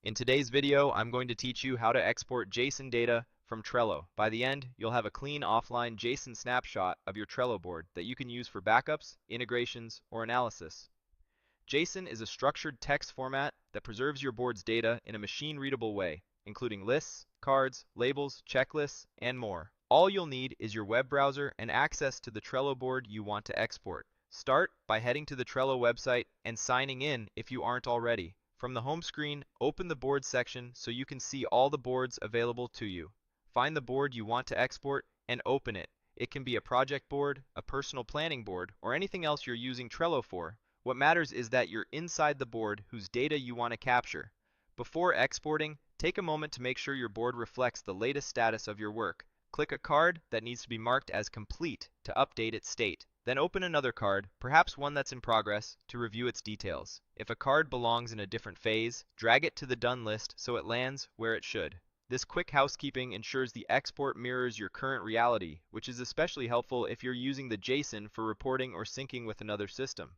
In today's video, I'm going to teach you how to export JSON data from Trello. By the end, you'll have a clean offline JSON snapshot of your Trello board that you can use for backups, integrations, or analysis. JSON is a structured text format that preserves your board's data in a machine-readable way, including lists, cards, labels, checklists, and more. All you'll need is your web browser and access to the Trello board you want to export. Start by heading to the Trello website and signing in if you aren't already. From the home screen, open the board section so you can see all the boards available to you. Find the board you want to export and open it. It can be a project board, a personal planning board, or anything else you're using Trello for. What matters is that you're inside the board whose data you want to capture. Before exporting, take a moment to make sure your board reflects the latest status of your work. Click a card that needs to be marked as complete to update its state. Then open another card, perhaps one that's in progress, to review its details. If a card belongs in a different phase, drag it to the done list so it lands where it should. This quick housekeeping ensures the export mirrors your current reality, which is especially helpful if you're using the JSON for reporting or syncing with another system.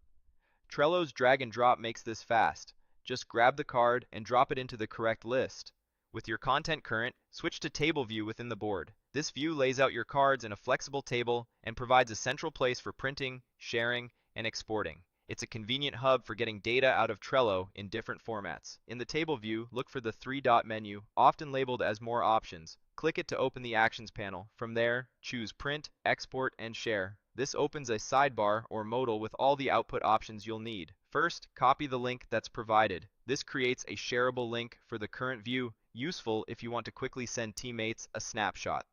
Trello's drag and drop makes this fast. Just grab the card and drop it into the correct list. With your content current, switch to Table View within the board. This view lays out your cards in a flexible table and provides a central place for printing, sharing, and exporting. It's a convenient hub for getting data out of Trello in different formats. In the table view, look for the three-dot menu, often labeled as More Options. Click it to open the Actions panel. From there, choose Print, Export, and Share. This opens a sidebar or modal with all the output options you'll need. First, copy the link that's provided. This creates a shareable link for the current view, useful if you want to quickly send teammates a snapshot.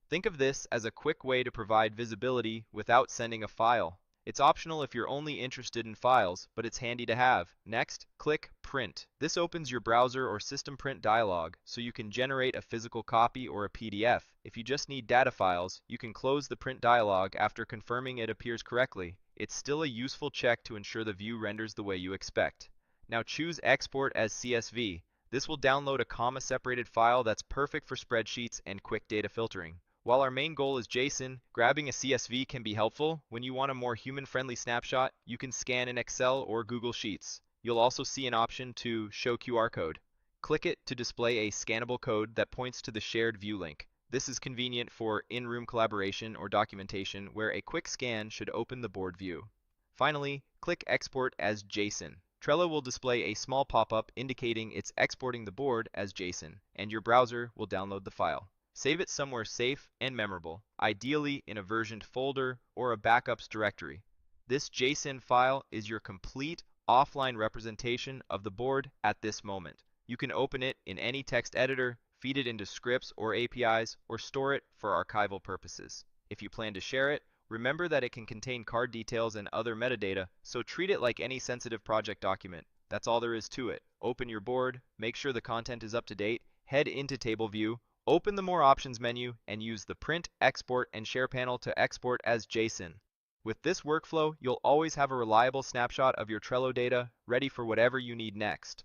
Think of this as a quick way to provide visibility without sending a file. It's optional if you're only interested in files, but it's handy to have. Next, click Print. This opens your browser or system print dialog, so you can generate a physical copy or a PDF. If you just need data files, you can close the print dialog after confirming it appears correctly. It's still a useful check to ensure the view renders the way you expect. Now choose Export as CSV. This will download a comma-separated file that's perfect for spreadsheets and quick data filtering. While our main goal is JSON, grabbing a CSV can be helpful. When you want a more human-friendly snapshot, you can scan in Excel or Google Sheets. You'll also see an option to show QR code. Click it to display a scannable code that points to the shared view link. This is convenient for in-room collaboration or documentation where a quick scan should open the board view. Finally, click Export as JSON. Trello will display a small pop-up indicating it's exporting the board as JSON, and your browser will download the file. Save it somewhere safe and memorable, ideally in a versioned folder or a backups directory. This JSON file is your complete offline representation of the board at this moment. You can open it in any text editor, feed it into scripts or APIs, or store it for archival purposes. If you plan to share it, remember that it can contain card details and other metadata, so treat it like any sensitive project document. That's all there is to it. Open your board, make sure the content is up to date, head into Table View, open the More Options menu, and use the Print, Export, and Share panel to export as JSON. With this workflow, you'll always have a reliable snapshot of your Trello data ready for whatever you need next.